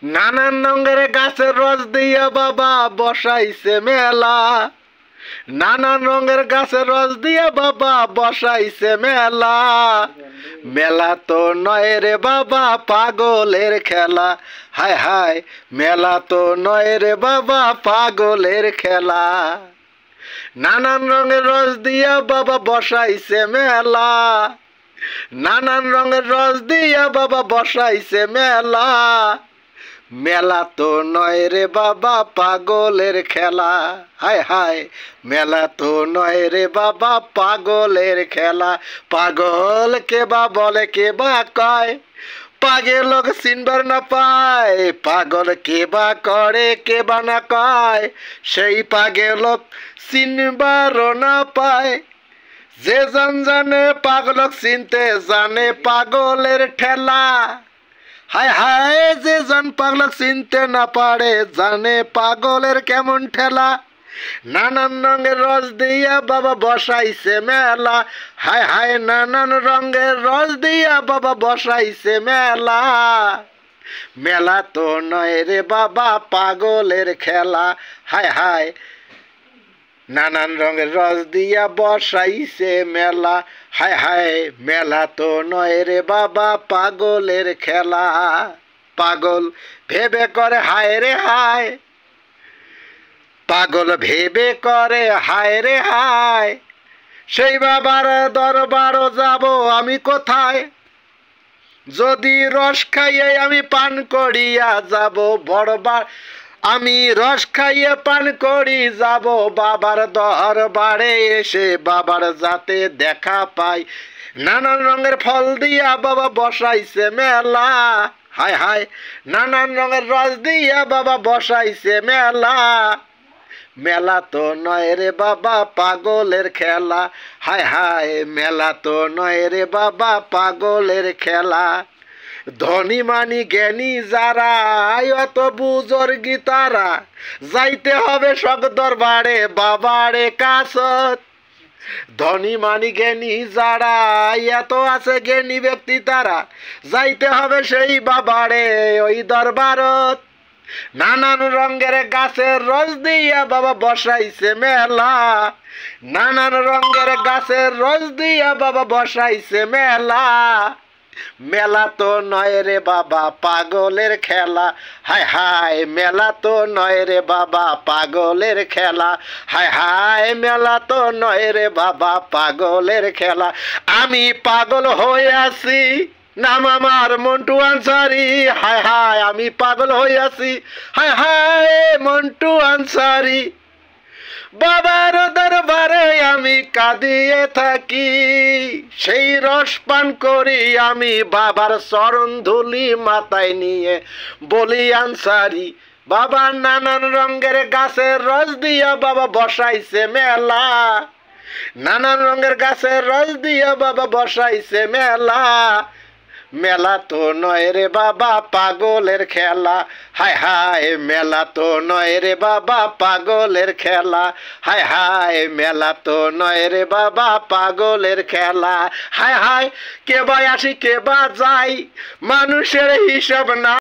নানান রঙের গাছের রস দিয়া বাবা বসাইছে মেলা। নানান রঙের গাছের রস দিয়া বাবা বসাইছে মেলা। মেলা তো নয় রে বাবা পাগলের খেলা। হায় হায় মেলা তো নয় রে বাবা পাগলের খেলা। নানান রঙের রস দিয়া বাবা বসাইছে মেলা। নানান রঙের রস দিয়া বাবা বসাইছে মেলা। মেলা তো নয় রে বাবা পাগলের খেলা। হায় হায় মেলা তো নয় রে বাবা পাগলের খেলা। পাগল কে বা বলে কে বা কয়, পাগল লোক চিনবার না পায়। পাগল কে বা করে কে বা না কয়, সেই পাগল লোক চিনবারও না পায়। যে জন জানে পাগলক চিনতে জানে পাগলের ঠেলা। হায় হায় যে জন পাগলক চিনতে না পারে জানে পাগলের কেমন ঠেলা। নানান রঙের রস দিয়া বাবা বসাইছে মেলা। হায় হায় নানান রঙের রস দিয়া বাবা বসাইছে মেলা। মেলা তো নয় রে বাবা পাগলের খেলা। হায় হায় নানান রঙের রস দিয়া বসাইছে মেলা। হায় হায় মেলা তো নয় রে বাবা পাগলের খেলা। পাগল ভেবে করে হায় রে হায়, পাগল ভেবে করে হায় রে হায়। সেই বাবার দরবারও যাব আমি কোথায়, যদি রস খাইয়ে আমি পান করিয়া যাব বড়বার। আমি রস খাইয়ে পান করি যাব বাবার দরবারে এসে বাবার যাতে দেখা পাই। নানান রঙের ফল দিয়া বাবা বসাইছে মেলা। হায় হায় নানান রঙের রস দিয়া বাবা বসাইছে মেলা। মেলা তো নয় রে বাবা পাগলের খেলা। হায় হায় মেলা তো নয় রে বাবা পাগলের খেলা। ধনী মানি জ্ঞানী যারা অত বুজুর্গি তারা, যাইতে হবে সব দরবারে বাবারে কাছত। ধনী মানি জ্ঞানী যারা এত আছে জ্ঞানী ব্যক্তি তারা, যাইতে হবে সেই বাবারে ওই দরবারত। নানান রঙের গাছের রস দিয়া বাবা বসাইছে মেলা। নানান রঙের গাছের রস দিয়া বাবা বসাইছে মেলা। মেলা তো নয় রে বাবা পাগলের খেলা। হায় হায় মেলা তো নয় রে বাবা পাগলের খেলা। হায় হায় মেলা তো নয় রে বাবা পাগলের খেলা। আমি পাগল হয়ে আছি, নাম আমার মন্টু আনসারি। হায় হায় আমি পাগল হয়ে আছি, হায় হায় মন্টু আনসারি। বাবার দরবারে আমি কাঁদিয়ে থাকি, সেই রস পান করি আমি বাবার চরণ ধুলি মাথায় নিয়ে বলি আনসারি। বাবা নানান রঙের গাছের রস দিয়া বাবা বসাইছে মেলা। নানান রঙের গাছের রস দিয়া বাবা বসাইছে মেলা। মেলা তো নয় রে বাবা পাগলের খেলা। হায় হায় মেলা তো নয় রে বাবা পাগলের খেলা। হায় হায় মেলা তো নয় রে বাবা পাগলের খেলা। হায় হায় কে বা আসি কে বা যাই, মানুষের হিসাব না।